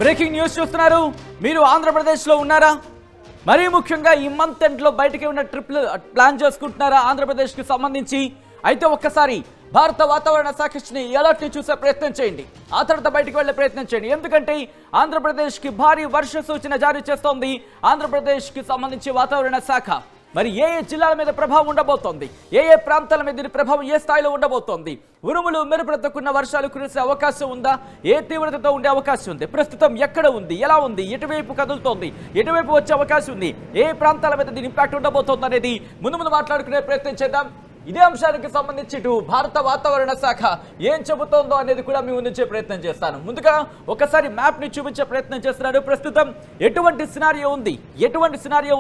Breaking news చూస్తున్నారు. మీరు ఆంధ్రప్రదేశ్లో ఉన్నారా? మరీ ముఖ్యంగా ఈ మంత్ ఎండ్లో బయటికి ఉన్న ట్రిప్లు ప్లాన్ చేసుకుంటున్నారా ఆంధ్రప్రదేశ్కి సంబంధించి? అయితే ఒక్కసారి భారత వాతావరణ శాఖ ఇచ్చిన ఈ అలర్ట్ని చూసే ప్రయత్నం చేయండి. ఆ తర్వాత బయటికి వెళ్ళే ప్రయత్నం చేయండి. ఎందుకంటే ఆంధ్రప్రదేశ్కి భారీ వర్ష సూచన జారీ చేస్తోంది ఆంధ్రప్రదేశ్కి సంబంధించి వాతావరణ శాఖ. మరి ఏ జిల్లాల మీద ప్రభావం ఉండబోతోంది, ఏ ప్రాంతాల మీద దీని ప్రభావం ఏ స్థాయిలో ఉండబోతోంది, ఉరుములు మెరుపులతో కూడిన వర్షాలు కురిసే అవకాశం ఉందా, ఏ తీవ్రతతో ఉండే అవకాశం ఉంది, ప్రస్తుతం ఎక్కడ ఉంది, ఎలా ఉంది, ఎటువైపు కదులుతోంది, ఎటువైపు వచ్చే అవకాశం ఉంది, ఏ ప్రాంతాల మీద దీని ఇంపాక్ట్ ఉండబోతోంది అనేది ముందు మాట్లాడుకునే ప్రయత్నం చేద్దాం. ఇదే అంశానికి సంబంధించి ఇటు భారత వాతావరణ శాఖ ఏం చెబుతోందో అనేది కూడా మీ ముందుంచే ప్రయత్నం చేస్తాను. ముందుగా ఒకసారి మ్యాప్ ని చూపించే ప్రయత్నం చేస్తున్నాను. ప్రస్తుతం ఎటువంటి సినారియో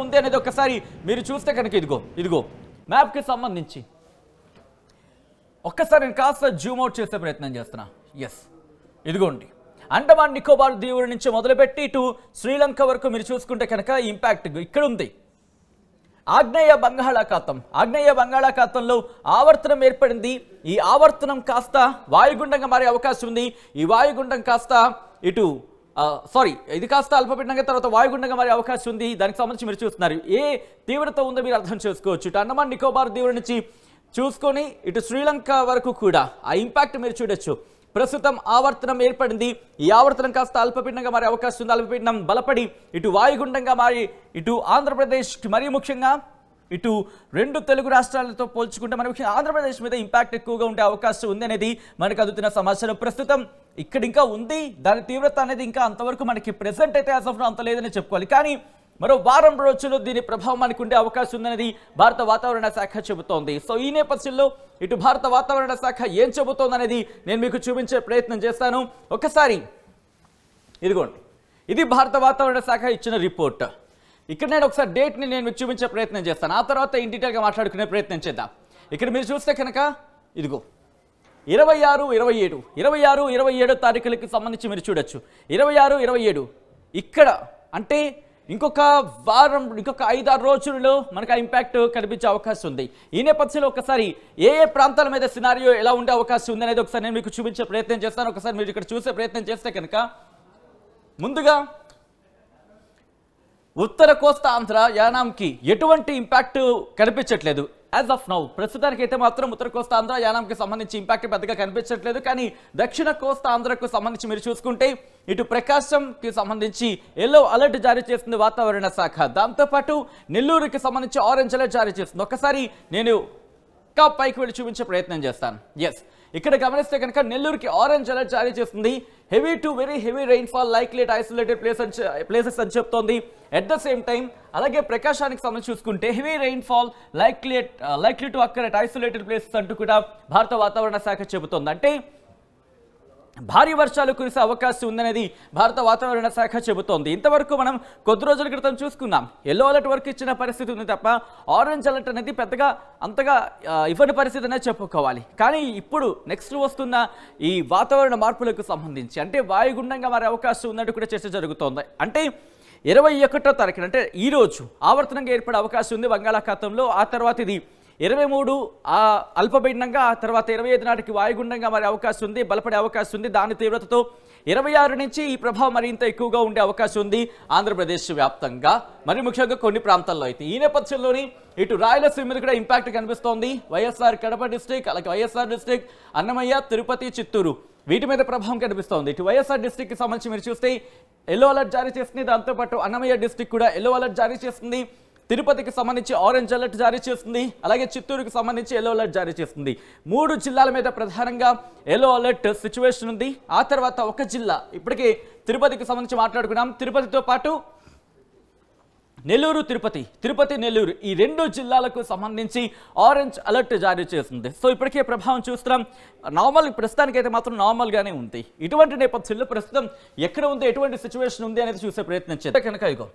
ఉంది అనేది ఒకసారి మీరు చూస్తే కనుక ఇదిగో మ్యాప్ కి సంబంధించి ఒక్కసారి నేను కాస్త జూమ్ అవుట్ చేసే ప్రయత్నం చేస్తున్నా. ఎస్, ఇదిగోండి అండమాన్ నికోబార్ దీవుల నుంచి మొదలుపెట్టి ఇటు శ్రీలంక వరకు మీరు చూసుకుంటే కనుక ఇంపాక్ట్ ఇక్కడ ఉంది. ఆగ్నేయ బంగాళాఖాతంలో ఆవర్తనం ఏర్పడింది. ఈ ఆవర్తనం కాస్త వాయుగుండంగా మారే అవకాశం ఉంది. ఈ వాయుగుండం కాస్త ఇది కాస్త అల్పపీడనంగా తర్వాత వాయుగుండంగా మారే అవకాశం ఉంది. దానికి సంబంధించి మీరు చూస్తున్నారు. ఏ తీవ్రత ఉందో మీరు అర్థం చేసుకోవచ్చు. ఇటు అండమాన్ నికోబార్ దీవుల నుంచి చూసుకొని ఇటు శ్రీలంక వరకు కూడా ఆ ఇంపాక్ట్ మీరు చూడొచ్చు. ప్రస్తుతం ఆవర్తనం ఏర్పడింది. ఈ ఆవర్తనం కాస్త అల్పపీడనంగా మారే అవకాశం ఉంది. అల్పపీడనం బలపడి ఇటు వాయుగుండంగా మారి ఇటు ఆంధ్రప్రదేశ్కి మరీ ముఖ్యంగా ఇటు రెండు తెలుగు రాష్ట్రాలతో పోల్చుకుంటే మరి ముఖ్యంగా ఆంధ్రప్రదేశ్ మీద ఇంపాక్ట్ ఎక్కువగా ఉండే అవకాశం ఉంది అనేది మనకు అందుతున్న సమాచారం. ప్రస్తుతం ఇక్కడ ఇంకా ఉంది, దాని తీవ్రత అనేది ఇంకా అంతవరకు మనకి ప్రెసెంట్ అయితే యాజ్ ఆఫ్ నౌ అంత లేదని చెప్పుకోవాలి. కానీ మరో వారం రోజుల్లో దీని ప్రభావం మనకు ఉండే అవకాశం ఉందనేది భారత వాతావరణ శాఖ చెబుతోంది. సో ఈ నేపథ్యంలో ఇటు భారత వాతావరణ శాఖ ఏం చెబుతోంది అనేది నేను మీకు చూపించే ప్రయత్నం చేస్తాను. ఒకసారి ఇదిగోండి, ఇది భారత వాతావరణ శాఖ ఇచ్చిన రిపోర్ట్. ఇక్కడ నేను ఒకసారి డేట్ని నేను మీకు చూపించే ప్రయత్నం చేస్తాను. ఆ తర్వాత ఇన్ డీటెయిల్గా మాట్లాడుకునే ప్రయత్నం చేద్దాం. ఇక్కడ మీరు చూస్తే కనుక ఇదిగో 26, 27 తారీఖులకి సంబంధించి మీరు చూడొచ్చు. 26, 27 ఇక్కడ అంటే ఇంకొక వారం, ఇంకొక 5-6 రోజుల్లో మనకు ఆ ఇంపాక్ట్ కనిపించే అవకాశం ఉంది. ఈ నేపథ్యంలో ఒకసారి ఏ ప్రాంతాల మీద సినారియో ఎలా ఉండే అవకాశం ఉంది అనేది ఒకసారి నేను మీకు చూపించే ప్రయత్నం చేస్తాను. ఒకసారి మీరు ఇక్కడ చూసే ప్రయత్నం చేస్తే కనుక ముందుగా ఉత్తర కోస్తా ఆంధ్ర యానాంకి ఎటువంటి ఇంపాక్ట్ కనిపించట్లేదు యాజ్ ఆఫ్ నౌ. ప్రస్తుతానికి అయితే మాత్రం ఉత్తర కోస్తా ఆంధ్ర యానాంకి సంబంధించి ఇంపాక్ట్ పెద్దగా కనిపించట్లేదు. కానీ దక్షిణ కోస్తా ఆంధ్రకు సంబంధించి మీరు చూసుకుంటే ఇటు ప్రకాశంకి సంబంధించి ఎల్లో అలర్ట్ జారీ చేస్తుంది వాతావరణ శాఖ. దాంతోపాటు నెల్లూరుకి సంబంధించి ఆరెంజ్ అలర్ట్ జారీ చేస్తుంది. ఒకసారి నేను ఇంకా పైకి వెళ్ళి చూపించే ప్రయత్నం చేస్తాను. ఎస్, ఇక్కడ గమనిస్తే కనుక నెల్లూరుకి ఆరెంజ్ అలర్ట్ జారీ చేస్తుంది. Heavy to very heavy rainfall likely at isolated places అని చెప్తోంది. ఎట్ ద సేమ్ టైం అలాగే ప్రకాశానికి సంబంధించి చూసుకుంటే heavy rainfall likely to occur at isolated places అంటూ కూడా భారత వాతావరణ శాఖ చెబుతోంది. అంటే భారీ వర్షాలు కురిసే అవకాశం ఉందనేది భారత వాతావరణ శాఖ చెబుతోంది. ఇంతవరకు మనం కొద్ది రోజుల క్రితం చూసుకున్నాం, ఎల్లో అలర్ట్ వరకు ఇచ్చిన పరిస్థితి ఉంది తప్ప ఆరెంజ్ అలర్ట్ అనేది పెద్దగా అంతగా ఇవ్వని పరిస్థితి అనేది చెప్పుకోవాలి. కానీ ఇప్పుడు నెక్స్ట్ వస్తున్న ఈ వాతావరణ మార్పులకు సంబంధించి అంటే వాయుగుండంగా మారే అవకాశం ఉన్నట్టు కూడా చర్చ జరుగుతోంది. అంటే 21వ తారీఖున అంటే ఈరోజు ఆవర్తనంగా ఏర్పడే అవకాశం ఉంది బంగాళాఖాతంలో. ఆ తర్వాత ఇది 23 అల్పపీడనంగా, ఆ తర్వాత 25 నాటికి వాయుగుండంగా మారే అవకాశం ఉంది, బలపడే అవకాశం ఉంది. దాని తీవ్రతతో 26 నుంచి ఈ ప్రభావం మరింత ఎక్కువగా ఉండే అవకాశం ఉంది ఆంధ్రప్రదేశ్ వ్యాప్తంగా, మరి ముఖ్యంగా కొన్ని ప్రాంతాల్లో అయితే. ఈ నేపథ్యంలోని ఇటు రాయలసీమ మీద కూడా ఇంపాక్ట్ కనిపిస్తోంది. వైఎస్ఆర్ కడప డిస్ట్రిక్ట్, అలాగే వైఎస్ఆర్ డిస్ట్రిక్ట్, అన్నమయ్య, తిరుపతి, చిత్తూరు వీటి మీద ప్రభావం కనిపిస్తోంది. ఇటు వైఎస్ఆర్ డిస్ట్రిక్ట్కి సంబంధించి మీరు చూస్తే ఎల్లో అలర్ట్ జారీ చేస్తుంది. దాంతోపాటు అన్నమయ్య డిస్ట్రిక్ట్ కూడా ఎల్లో అలర్ట్ జారీ చేస్తుంది. తిరుపతికి సంబంధించి ఆరెంజ్ అలర్ట్ జారీ చేస్తుంది. అలాగే చిత్తూరుకి సంబంధించి ఎల్లో అలర్ట్ జారీ చేస్తుంది. 3 జిల్లాల మీద ప్రధానంగా ఎల్లో అలర్ట్ సిచ్యువేషన్ ఉంది. ఆ తర్వాత ఒక జిల్లా ఇప్పటికే తిరుపతికి సంబంధించి మాట్లాడుకున్నాం. తిరుపతితో పాటు నెల్లూరు, తిరుపతి నెల్లూరు ఈ 2 జిల్లాలకు సంబంధించి ఆరెంజ్ అలర్ట్ జారీ చేస్తుంది. సో ఇప్పటికే ప్రభావం చూస్తున్నాం. ప్రస్తుతానికైతే మాత్రం నార్మల్గానే ఉంది. ఇటువంటి నేపథ్యంలో ప్రస్తుతం ఎక్కడ ఉంది, ఎటువంటి సిచ్యువేషన్ ఉంది అనేది చూసే ప్రయత్నం చేస్తే కనుక ఇగో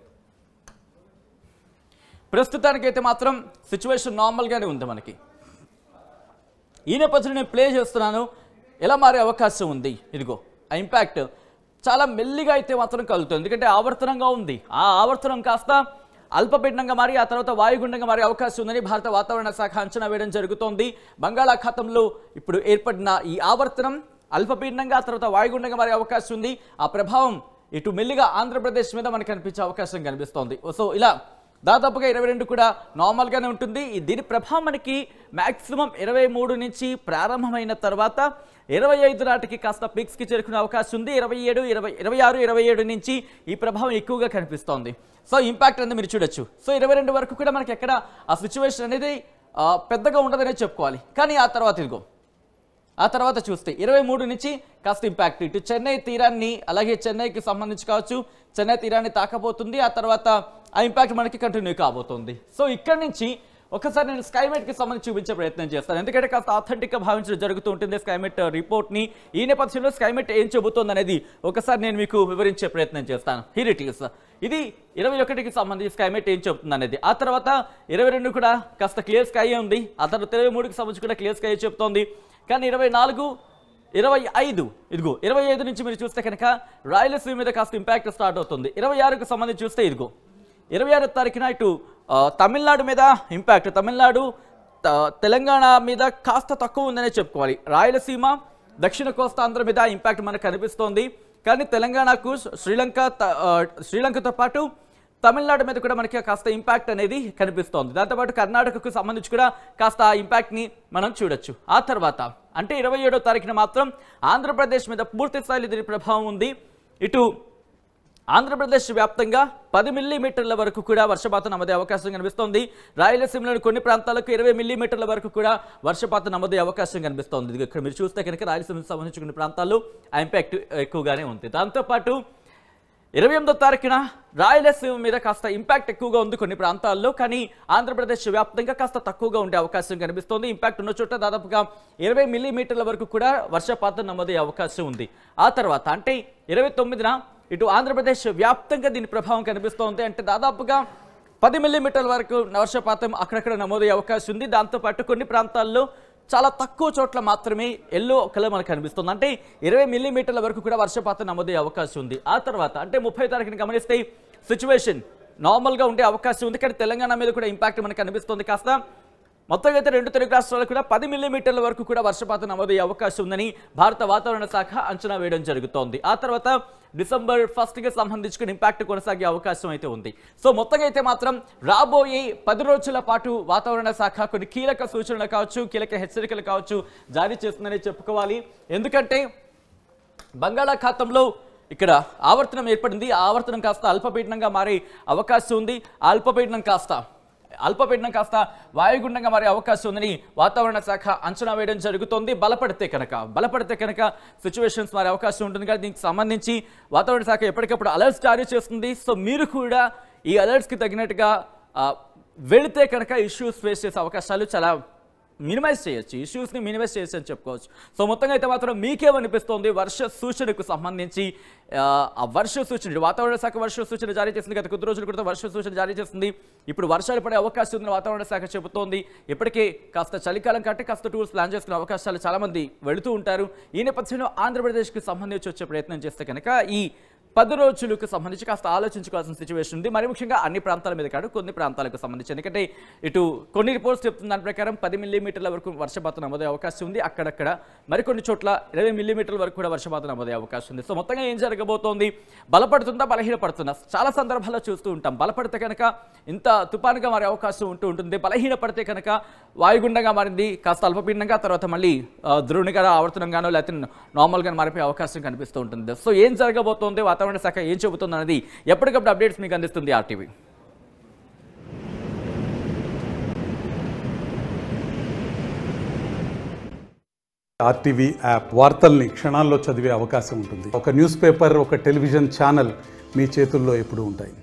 ప్రస్తుతానికైతే మాత్రం సిచ్యువేషన్ నార్మల్గానే ఉంది మనకి. ఈ నేపథ్యంలో నేను ప్లే చేస్తున్నాను ఎలా మారే అవకాశం ఉంది. ఇదిగో ఆ ఇంపాక్ట్ చాలా మెల్లిగా అయితే మాత్రం కలుగుతుంది, ఎందుకంటే ఆవర్తనంగా ఉంది. ఆ ఆవర్తనం కాస్త అల్పపీడనంగా మారి ఆ తర్వాత వాయుగుండంగా మారే అవకాశం ఉందని భారత వాతావరణ శాఖ అంచనా వేయడం జరుగుతోంది. బంగాళాఖాతంలో ఇప్పుడు ఏర్పడిన ఈ ఆవర్తనం అల్పపీడనంగా ఆ తర్వాత వాయుగుండంగా మారే అవకాశం ఉంది. ఆ ప్రభావం ఇటు మెల్లిగా ఆంధ్రప్రదేశ్ మీద మనకు కనిపించే అవకాశం కనిపిస్తోంది. సో ఇలా దాదాపుగా 22 కూడా నార్మల్గానే ఉంటుంది. దీని ప్రభావం మనకి మ్యాక్సిమం 23 నుంచి ప్రారంభమైన తర్వాత 25 నాటికి కాస్త పీక్స్కి చేరుకునే అవకాశం ఉంది. 27, 26, 27 నుంచి ఈ ప్రభావం ఎక్కువగా కనిపిస్తోంది. సో ఇంపాక్ట్ అనేది మీరు చూడొచ్చు. సో 22 వరకు కూడా మనకి ఎక్కడ ఆ సిచ్యువేషన్ అనేది పెద్దగా ఉండదనే చెప్పుకోవాలి. కానీ ఆ తర్వాత చూస్తే 23 నుంచి కాస్త ఇంపాక్ట్ ఇటు చెన్నై తీరాన్ని అలాగే చెన్నైకి సంబంధించి కావచ్చు, చెన్నై తీరాన్ని తాకబోతుంది. ఆ తర్వాత ఆ ఇంపాక్ట్ మనకి కంటిన్యూ కాబోతుంది. సో ఇక్కడ నుంచి ఒకసారి నేను స్కైమెట్కి సంబంధించి చూపించే ప్రయత్నం చేస్తాను. ఎందుకంటే కాస్త ఆథెంటిక్గా భావించడం జరుగుతూ ఉంటుంది స్కైమెట్ రిపోర్ట్ని. ఈ నేపథ్యంలో స్కైమెట్ ఏం చెబుతోంది అనేది ఒకసారి నేను మీకు వివరించే ప్రయత్నం చేస్తాను. Here it is. ఇది 21కి సంబంధించి స్కైమెట్ ఏం చెబుతుంది అనేది. ఆ తర్వాత 22 కూడా కాస్త క్లియర్ స్కై ఉంది. ఆ తర్వాత 23కి సంబంధించి కూడా క్లియర్ స్కై చెప్తోంది. కానీ 24, 25 ఇదిగో 25 నుంచి మీరు చూస్తే కనుక రాయలసీమ మీద కాస్త ఇంపాక్ట్ స్టార్ట్ అవుతుంది. 26కు సంబంధించి చూస్తే ఇదిగో 26వ తారీఖున ఇటు తమిళనాడు మీద ఇంపాక్ట్, తమిళనాడు తెలంగాణ మీద కాస్త తక్కువ ఉందనే చెప్పుకోవాలి. రాయలసీమ దక్షిణ కోస్తాంధ్ర మీద ఇంపాక్ట్ మనకు కనిపిస్తోంది. కానీ తెలంగాణకు శ్రీలంకతో పాటు తమిళనాడు మీద కూడా మనకి కాస్త ఇంపాక్ట్ అనేది కనిపిస్తోంది. దాంతోపాటు కర్ణాటకకు సంబంధించి కూడా కాస్త ఆ ఇంపాక్ట్ని మనం చూడొచ్చు. ఆ తర్వాత అంటే 27వ తారీఖున మాత్రం ఆంధ్రప్రదేశ్ మీద పూర్తి స్థాయిలో దీని ప్రభావం ఉంది. ఇటు ఆంధ్రప్రదేశ్ వ్యాప్తంగా 10 మిల్లీమీటర్ల వరకు కూడా వర్షపాతం నమోదే అవకాశం కనిపిస్తోంది. రాయలసీమలోని కొన్ని ప్రాంతాలకు 20 మిల్లీమీటర్ల వరకు కూడా వర్షపాతం నమోదే అవకాశం కనిపిస్తోంది. ఇక్కడ మీరు చూస్తే కనుక రాయలసీమకు సంబంధించి కొన్ని ప్రాంతాల్లో ఆ ఇంపాక్ట్ ఎక్కువగానే ఉంది. దాంతోపాటు 28వ తారీఖున రాయలసీమ మీద కాస్త ఇంపాక్ట్ ఎక్కువగా ఉంది కొన్ని ప్రాంతాల్లో. కానీ ఆంధ్రప్రదేశ్ వ్యాప్తంగా కాస్త తక్కువగా ఉండే అవకాశం కనిపిస్తోంది. ఇంపాక్ట్ ఉన్న చోట దాదాపుగా 20 మిల్లీమీటర్ల వరకు కూడా వర్షపాతం నమోదే అవకాశం ఉంది. ఆ తర్వాత అంటే 29న ఇటు ఆంధ్రప్రదేశ్ వ్యాప్తంగా దీని ప్రభావం కనిపిస్తోంది. అంటే దాదాపుగా 10 మిల్లీమీటర్ల వరకు వర్షపాతం అక్కడక్కడ నమోదయ్యే అవకాశం ఉంది. దాంతోపాటు కొన్ని ప్రాంతాల్లో చాలా తక్కువ చోట్ల మాత్రమే ఎల్లో కలర్ మనకు కనిపిస్తుంది. అంటే 20 మిల్లీమీటర్ల వరకు కూడా వర్షపాతం నమోదయ్యే అవకాశం ఉంది. ఆ తర్వాత అంటే 30వ తారీఖుని గమనిస్తే సిచ్యువేషన్ నార్మల్గా ఉండే అవకాశం ఉంది. కానీ తెలంగాణ మీద కూడా ఇంపాక్ట్ మనకు కనిపిస్తుంది. కాస్త మొత్తంగా అయితే 2 తెలుగు రాష్ట్రాలకు కూడా 10 మిల్లీమీటర్ల వరకు కూడా వర్షపాతం నమోదయ్యే అవకాశం ఉందని భారత వాతావరణ శాఖ అంచనా వేయడం జరుగుతోంది. ఆ తర్వాత డిసెంబర్ 1కి సంబంధించిన ఇంపాక్ట్ కొనసాగే అవకాశం అయితే ఉంది. సో మొత్తంగా అయితే మాత్రం రాబోయే 10 రోజుల పాటు వాతావరణ శాఖ కొన్ని కీలక సూచనలు కావచ్చు, కీలక హెచ్చరికలు కావచ్చు జారీ చేస్తుందని చెప్పుకోవాలి. ఎందుకంటే బంగాళాఖాతంలో ఇక్కడ ఆవర్తనం ఏర్పడింది. ఆ ఆవర్తనం కాస్త అల్పపీడనంగా మారే అవకాశం ఉంది. ఆ అల్పపీడనం కాస్త వాయుగుండంగా మారే అవకాశం ఉందని వాతావరణ శాఖ అంచనా వేయడం జరుగుతోంది. బలపడితే కనుక సిచ్యువేషన్స్ మారే అవకాశం ఉంటుంది. కానీ దీనికి సంబంధించి వాతావరణ శాఖ ఎప్పటికప్పుడు అలర్ట్స్ జారీ చేస్తుంది. సో మీరు కూడా ఈ అలర్ట్స్కి తగినట్టుగా వెళితే కనుక ఇష్యూస్ ఫేస్ చేసే అవకాశాలు చాలా ఇష్యూస్ని మినిమైజ్ చేయొచ్చు అని చెప్పుకోవచ్చు. సో మొత్తంగా అయితే మాత్రం మీకేమనిపిస్తోంది వర్ష సూచనకు సంబంధించి? ఆ వర్ష సూచన వాతావరణ శాఖ వర్ష సూచన జారీ చేసింది. గత కొద్ది రోజుల క్రితం వర్ష సూచన జారీ చేస్తుంది. ఇప్పుడు వర్షాలు పడే అవకాశం ఉందని వాతావరణ శాఖ చెబుతోంది. ఇప్పటికే కాస్త చలికాలం కంటే కాస్త టూర్స్ ప్లాన్ చేసుకునే అవకాశాలు చాలామంది వెళుతూ ఉంటారు. ఈ నేపథ్యంలో ఆంధ్రప్రదేశ్కి సంబంధించి వచ్చే ప్రయత్నం చేస్తే కనుక ఈ 10 రోజులకు సంబంధించి కాస్త ఆలోచించుకోవాల్సిన సిచ్యువేషన్ ఉంది. మరి ముఖ్యంగా అన్ని ప్రాంతాల మీద కాదు, కొన్ని ప్రాంతాలకు సంబంధించి. ఎందుకంటే ఇటు కొన్ని రిపోర్ట్స్ చెప్తున్న దాని ప్రకారం 10 మిల్లీమీటర్ల వరకు వర్షపాతం నమోదే అవకాశం ఉంది. అక్కడక్కడ మరికొన్ని చోట్ల 20 మిల్లీమీటర్ల వరకు కూడా వర్షపాతం నమోదే అవకాశం ఉంది. సో మొత్తంగా ఏం జరగబోతోంది? బలపడుతుందా, బలహీనపడుతుందా? చాలా సందర్భాల్లో చూస్తూ ఉంటాం. బలపడితే కనుక ఇంత తుపానుగా మారే అవకాశం ఉంటుంది. బలహీనపడితే కనుక వాయుగుండంగా మారింది, కాస్త అల్పపీడనంగా, తర్వాత మళ్ళీ ద్రోణిగా ఆవర్తనంగానో లేకపోతే నార్మల్గా మారిపోయే అవకాశం కనిపిస్తూ ఉంటుంది. సో ఏం జరగబోతోంది, వాతావరణ శాఖ ఏం చెబుతుంది అనేది ఎప్పటికప్పుడు అప్డేట్స్ మీకు అందిస్తుంది ఆర్టీవీ. ఆర్టీవీ యాప్ వార్తల్ని క్షణాల్లో చదివే అవకాశం ఉంటుంది. ఒక న్యూస్ పేపర్, ఒక టెలివిజన్ ఛానల్ మీ చేతుల్లో ఎప్పుడూ ఉంటాయి.